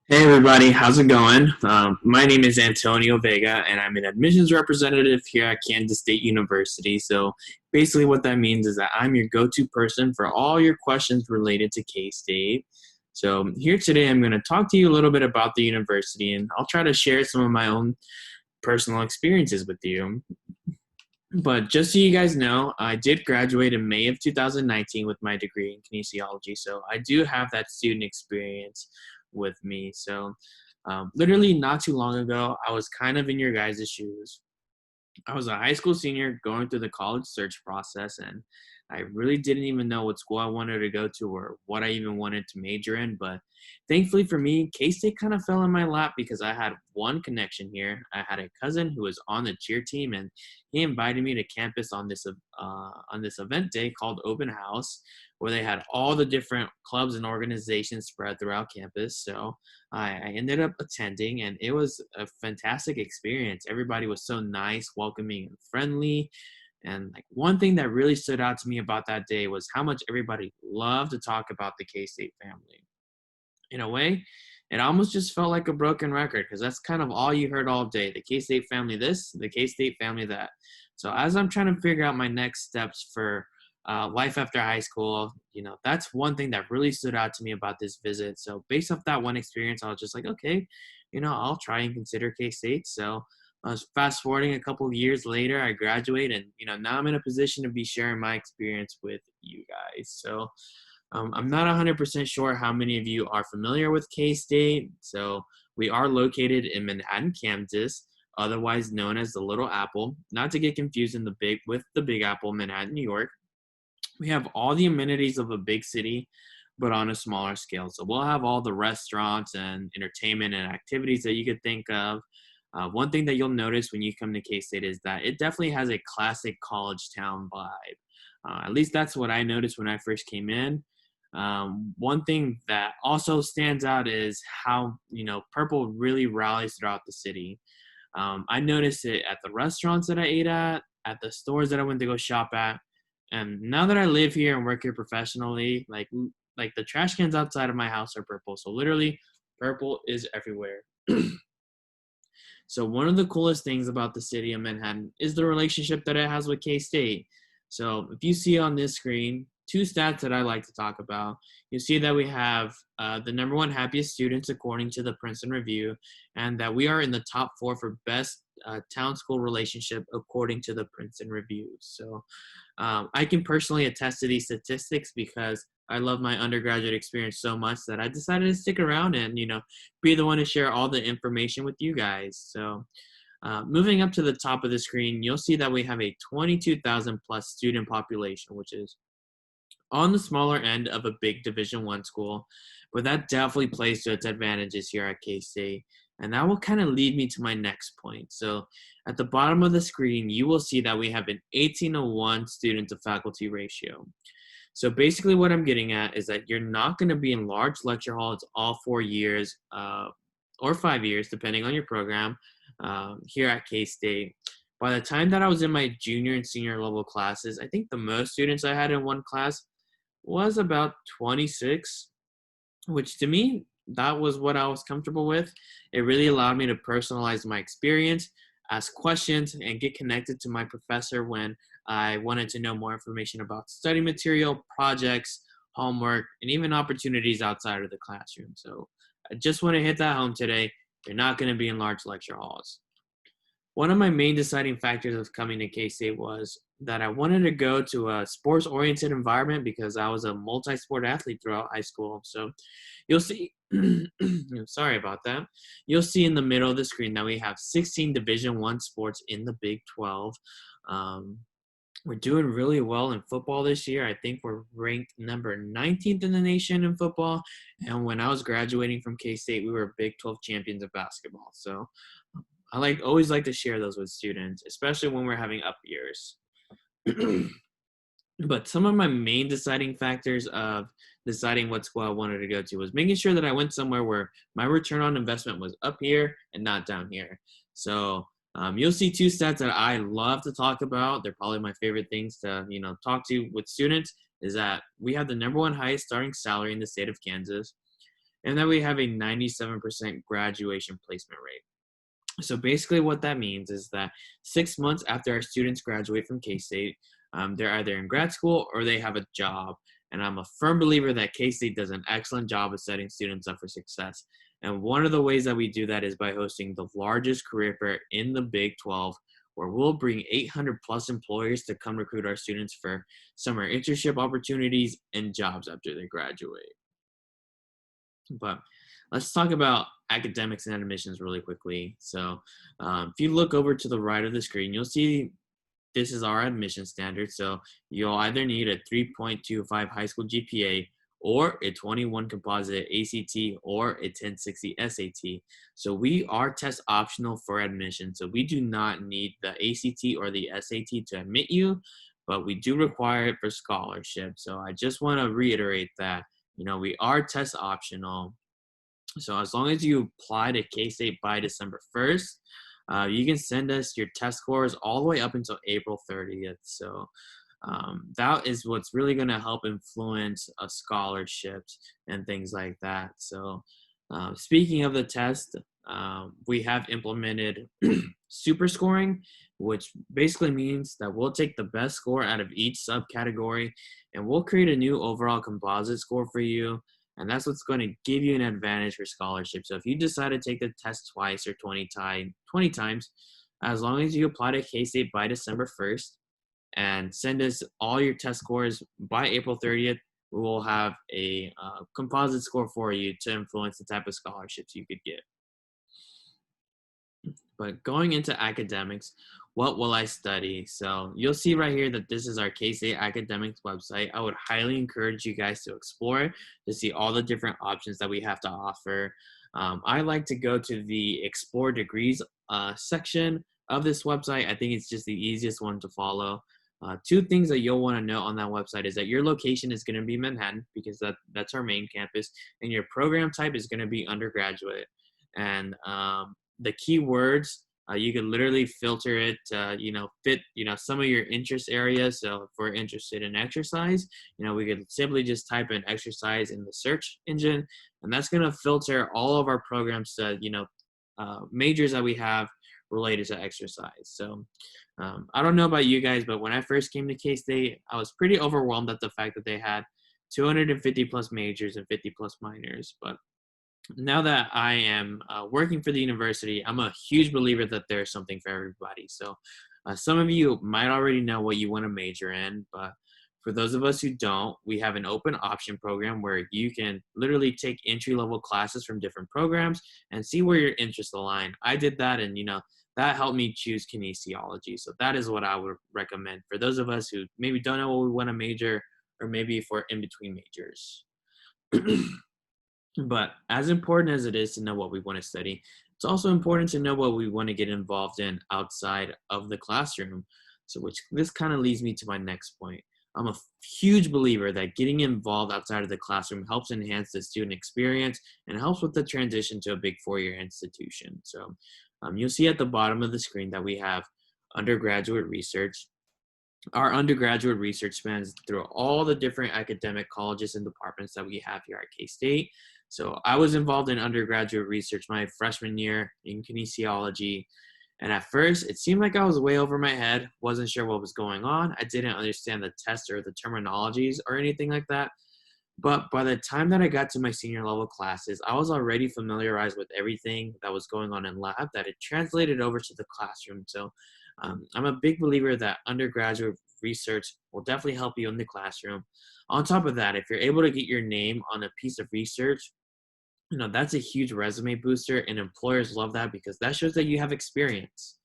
Hey everybody, how's it going? My name is Antonio Vega, and I'm an admissions representative here at Kansas State University. So basically, what that means is that I'm your go-to person for all your questions related to K-State. So here today, I'm going to talk to you a little bit about the university, and I'll try to share some of my own personal experiences with you. But just so you guys know, I did graduate in May of 2019 with my degree in kinesiology. So I do have that student experience with me. So literally not too long ago, I was kind of in your guys' shoes. I was a high school senior going through the college search process, and I really didn't even know what school I wanted to go to or what I even wanted to major in. But thankfully for me, K State kind of fell in my lap because I had one connection here. I had a cousin who was on the cheer team, and he invited me to campus on this event day called Open House, where they had all the different clubs and organizations spread throughout campus. So I ended up attending, and it was a fantastic experience. Everybody was so nice, welcoming, and friendly. And like one thing that really stood out to me about that day was how much everybody loved to talk about the K State family. In a way, it almost just felt like a broken record because that's kind of all you heard all day: the K State family this, the K State family that. So as I'm trying to figure out my next steps for life after high school, that's one thing that really stood out to me about this visit. So based off that one experience, I was just like, okay, I'll try and consider K State. So I was fast forwarding a couple of years later, I graduate, and now I'm in a position to be sharing my experience with you guys. So I'm not 100% sure how many of you are familiar with K-State. So we are located in Manhattan, Kansas, otherwise known as the Little Apple, not to get confused with the Big Apple, Manhattan, New York. We have all the amenities of a big city, but on a smaller scale. So we'll have all the restaurants and entertainment and activities that you could think of. One thing that you'll notice when you come to K-State is that it definitely has a classic college town vibe. At least that's what I noticed when I first came in. One thing that also stands out is how purple really rallies throughout the city. I noticed it at the restaurants that I ate at the stores that I went to go shop at, and now that I live here and work here professionally, like the trash cans outside of my house are purple. So literally, purple is everywhere. So one of the coolest things about the city of Manhattan is the relationship that it has with K-State. So if you see on this screen, two stats that I like to talk about, you see that we have the number one happiest students according to the Princeton Review, and that we are in the top 4 for best town-school relationship according to the Princeton Review. So I can personally attest to these statistics because I love my undergraduate experience so much that I decided to stick around and, be the one to share all the information with you guys. So moving up to the top of the screen, you'll see that we have a 22,000 plus student population, which is on the smaller end of a big Division One school, but that definitely plays to its advantages here at K-State. And that will kind of lead me to my next point. So at the bottom of the screen, you will see that we have an 18:1 student to faculty ratio. So basically what I'm getting at is that you're not going to be in large lecture halls all 4 years or 5 years, depending on your program, here at K-State. By the time that I was in my junior and senior level classes, I think the most students I had in one class was about 26, which to me, that was what I was comfortable with. It really allowed me to personalize my experience, ask questions, and get connected to my professor when I wanted to know more information about study material, projects, homework, and even opportunities outside of the classroom. So I just want to hit that home today. You're not going to be in large lecture halls. One of my main deciding factors of coming to K-State was that I wanted to go to a sports-oriented environment because I was a multi-sport athlete throughout high school. So you'll see, sorry about that. You'll see in the middle of the screen that we have 16 Division One sports in the Big 12. Um, we're doing really well in football this year. I think we're ranked number 19th in the nation in football. And when I was graduating from K-State, we were Big 12 champions of basketball. So always like to share those with students, especially when we're having up years. But some of my main deciding factors of deciding what school I wanted to go to was making sure that I went somewhere where my return on investment was up here and not down here. So you'll see two stats that I love to talk about. They're probably my favorite things to talk to with students. Is that we have the number one highest starting salary in the state of Kansas. and that we have a 97% graduation placement rate. So basically what that means is that 6 months after our students graduate from K-State, they're either in grad school or they have a job. And I'm a firm believer that K-State does an excellent job of setting students up for success. And one of the ways that we do that is by hosting the largest career fair in the Big 12, where we'll bring 800 plus employers to come recruit our students for summer internship opportunities and jobs after they graduate. But let's talk about academics and admissions really quickly. So if you look over to the right of the screen, you'll see this is our admission standard. So you'll either need a 3.25 high school GPA or a 21 composite ACT or a 1060 SAT. So we are test optional for admission. So we do not need the ACT or the SAT to admit you, but we do require it for scholarship. So I just want to reiterate that, we are test optional. So as long as you apply to K-State by December 1st, you can send us your test scores all the way up until April 30th. So that is what's really going to help influence scholarships and things like that. So speaking of the test, we have implemented super scoring, which basically means that we'll take the best score out of each subcategory and we'll create a new overall composite score for you. And that's what's going to give you an advantage for scholarship. So if you decide to take the test twice or 20 times, as long as you apply to K-State by December 1st and send us all your test scores by April 30th, we will have a composite score for you to influence the type of scholarships you could get. But going into academics, what will I study? So you'll see right here that this is our K-State academics website. I would highly encourage you guys to explore it to see all the different options that we have to offer. I like to go to the Explore Degrees section of this website. I think it's just the easiest one to follow. Two things that you'll want to know on that website is that your location is going to be Manhattan because that's our main campus, and your program type is going to be undergraduate. And the keywords, you can literally filter it, fit, some of your interest areas. So if we're interested in exercise, we could simply just type in exercise in the search engine, and that's going to filter all of our programs to, majors that we have related to exercise. So I don't know about you guys, but when I first came to K-State, I was pretty overwhelmed at the fact that they had 250 plus majors and 50 plus minors. But now that I am working for the university, I'm a huge believer that there's something for everybody. So some of you might already know what you want to major in, but for those of us who don't, we have an open option program where you can literally take entry-level classes from different programs and see where your interests align. I did that, and that helped me choose kinesiology. So that is what I would recommend for those of us who maybe don't know what we want to major, or maybe for in-between majors. But as important as it is to know what we want to study, it's also important to know what we want to get involved in outside of the classroom. So this kind of leads me to my next point. I'm a huge believer that getting involved outside of the classroom helps enhance the student experience and helps with the transition to a big four-year institution. So you'll see at the bottom of the screen that we have undergraduate research. Our undergraduate research spans through all the different academic colleges and departments that we have here at K-State. So I was involved in undergraduate research my freshman year in kinesiology. And at first, it seemed like I was way over my head, wasn't sure what was going on. I didn't understand the test or the terminologies or anything like that. But by the time that I got to my senior level classes, I was already familiarized with everything that was going on in lab, that it translated over to the classroom. So I'm a big believer that undergraduate research will definitely help you in the classroom. On top of that, if you're able to get your name on a piece of research, that's a huge resume booster, and employers love that because that shows that you have experience.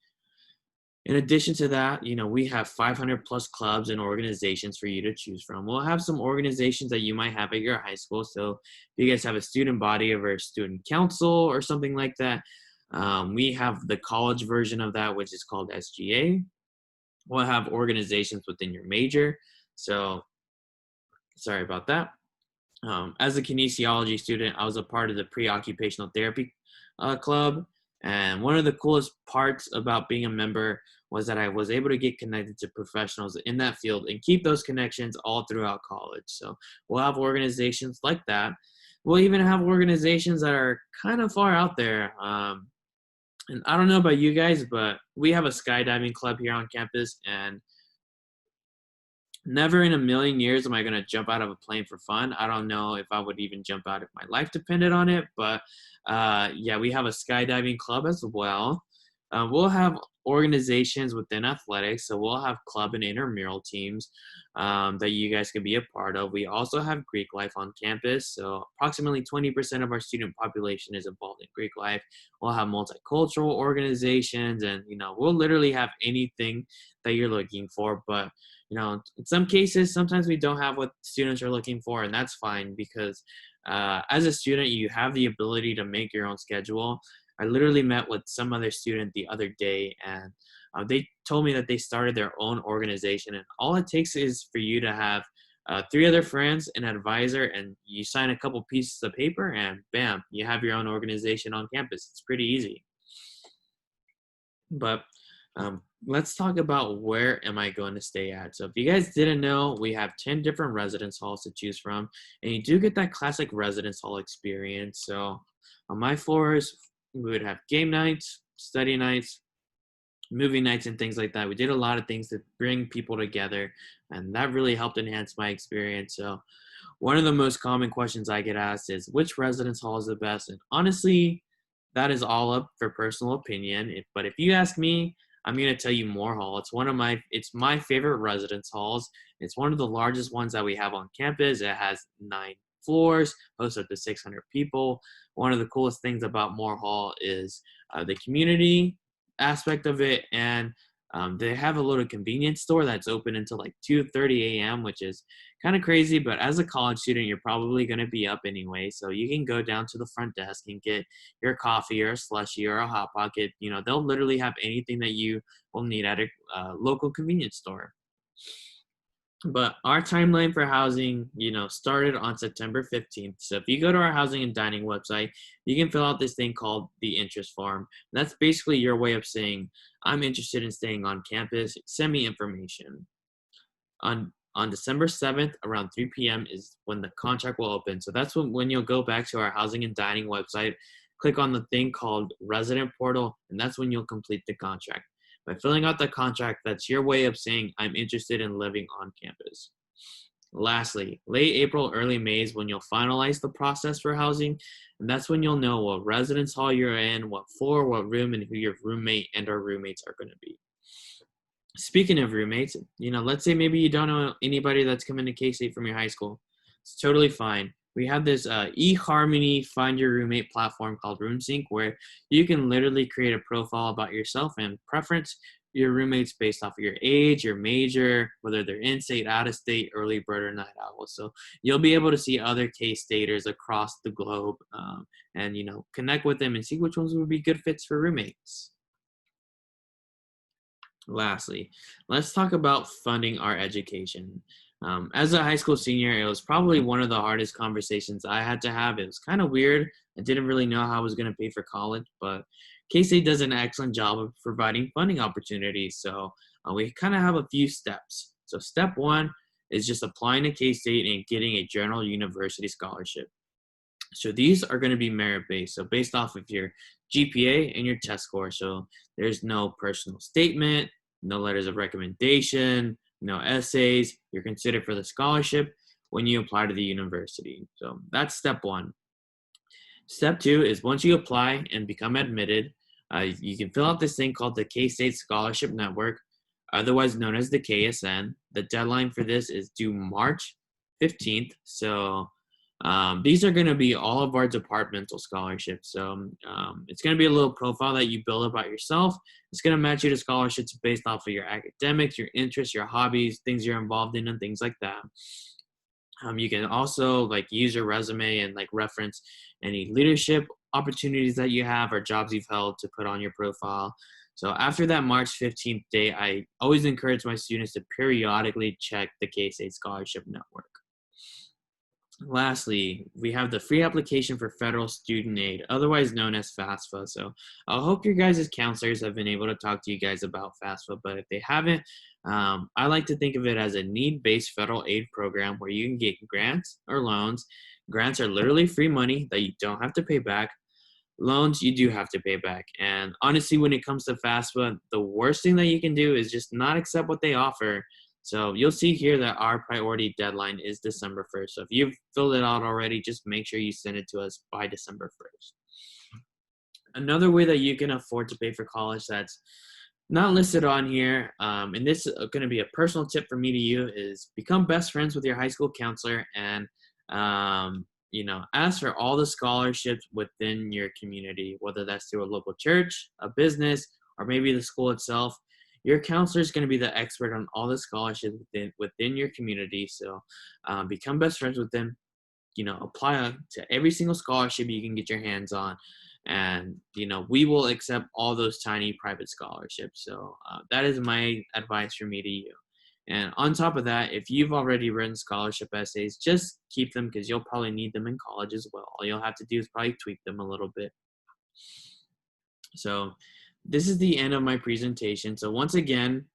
In addition to that, we have 500 plus clubs and organizations for you to choose from. We'll have some organizations that you might have at your high school. So if you guys have a student body or a student council or something like that, we have the college version of that, which is called SGA. We'll have organizations within your major. So sorry about that. As a kinesiology student, I was a part of the pre-occupational therapy club. And one of the coolest parts about being a member was that I was able to get connected to professionals in that field and keep those connections all throughout college. So we'll have organizations like that. we'll even have organizations that are kind of far out there. And I don't know about you guys, but we have a skydiving club here on campus, and never in a million years am I going to jump out of a plane for fun. I don't know if I would even jump out if my life depended on it, but yeah, we have a skydiving club as well. We'll have organizations within athletics, so we'll have club and intramural teams that you guys can be a part of. We also have Greek life on campus, so approximately 20% of our student population is involved in Greek life. We'll have multicultural organizations, and we'll literally have anything that you're looking for. But in some cases, sometimes we don't have what students are looking for, and that's fine because as a student, you have the ability to make your own schedule. I literally met with some other student the other day, and they told me that they started their own organization, and all it takes is for you to have 3 other friends, an advisor, and you sign a couple pieces of paper, and bam, you have your own organization on campus. It's pretty easy. But let's talk about where am I going to stay at. So if you guys didn't know, we have 10 different residence halls to choose from, and you do get that classic residence hall experience. So on my floors, we would have game nights, study nights, movie nights, and things like that. We did a lot of things to bring people together, and that really helped enhance my experience. So one of the most common questions I get asked is, which residence hall is the best? And honestly, that is all up for personal opinion. But if you ask me, I'm going to tell you Moore Hall. It's my favorite residence halls. It's one of the largest ones that we have on campus. It has 9 floors, hosts up to 600 people. One of the coolest things about Moore Hall is the community aspect of it, and they have a little convenience store that's open until like 2:30 a.m., which is kind of crazy. But as a college student, you're probably going to be up anyway, so you can go down to the front desk and get your coffee or a slushie or a hot pocket. They'll literally have anything that you will need at a local convenience store. But our timeline for housing, started on September 15th. So if you go to our housing and dining website, you can fill out this thing called the interest form. And that's basically your way of saying, I'm interested in staying on campus. Send me information. On December 7th, around 3 p.m. is when the contract will open. So that's when you'll go back to our housing and dining website, click on the thing called resident portal, and that's when you'll complete the contract. By filling out the contract, that's your way of saying, I'm interested in living on campus. Lastly, late April, early May is when you'll finalize the process for housing, and that's when you'll know what residence hall you're in, what floor, what room, and who your roommate and or roommates are going to be. Speaking of roommates, let's say maybe you don't know anybody that's coming to K-State from your high school. It's totally fine. We have this eHarmony Find Your Roommate platform called RoomSync, where you can literally create a profile about yourself and preference your roommates based off of your age, your major, whether they're in-state, out-of-state, early bird, or night owl. So you'll be able to see other K-Staters across the globe and, connect with them and see which ones would be good fits for roommates. Lastly, let's talk about funding our education. As a high school senior, it was probably one of the hardest conversations I had to have. It was kind of weird. I didn't really know how I was going to pay for college, but K-State does an excellent job of providing funding opportunities. So we kind of have a few steps. So step 1 is just applying to K-State and getting a general university scholarship. So these are going to be merit-based, so based off of your GPA and your test score. So there's no personal statement, no letters of recommendation, no essays. You're considered for the scholarship when you apply to the university. So that's step 1. Step 2 is once you apply and become admitted, you can fill out this thing called the K-State Scholarship Network, otherwise known as the KSN. The deadline for this is due March 15th. So these are going to be all of our departmental scholarships. So it's going to be a little profile that you build about yourself. It's going to match you to scholarships based off of your academics, your interests, your hobbies, things you're involved in, and things like that. You can also use your resume and reference any leadership opportunities that you have or jobs you've held to put on your profile. So after that March 15th date, I always encourage my students to periodically check the K-State Scholarship Network. Lastly, we have the free application for federal student aid, otherwise known as FAFSA. So I hope your guys' counselors have been able to talk to you guys about FAFSA, but if they haven't, I like to think of it as a need-based federal aid program where you can get grants or loans, Grants are literally free money that you don't have to pay back. Loans, you do have to pay back. And honestly, when it comes to FAFSA, the worst thing that you can do is just not accept what they offer. So you'll see here that our priority deadline is December 1st. So if you've filled it out already, just make sure you send it to us by December 1st. Another way that you can afford to pay for college that's not listed on here, and this is going to be a personal tip from me to you, is become best friends with your high school counselor and ask for all the scholarships within your community, whether that's through a local church, a business, or maybe the school itself. Your counselor is going to be the expert on all the scholarships within your community. So become best friends with them. Apply to every single scholarship you can get your hands on. And, we will accept all those tiny private scholarships. So that is my advice for me to you. And on top of that, if you've already written scholarship essays, just keep them because you'll probably need them in college as well. All you'll have to do is probably tweak them a little bit. So this is the end of my presentation. So once again,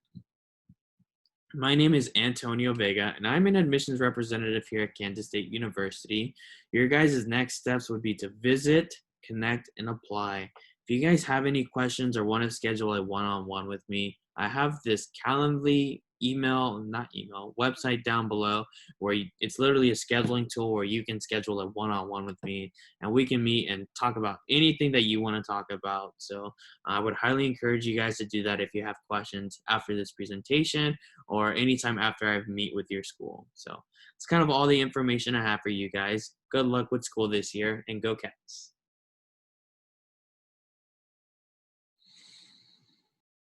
my name is Antonio Vega, and I'm an admissions representative here at Kansas State University. Your guys' next steps would be to visit, connect, and apply. If you guys have any questions or want to schedule a one-on-one with me, I have this Calendly website down below where it's literally a scheduling tool where you can schedule a one-on-one with me and we can meet and talk about anything that you want to talk about. So I would highly encourage you guys to do that if you have questions after this presentation or anytime after I meet with your school. So it's kind of all the information I have for you guys. Good luck with school this year and go Cats.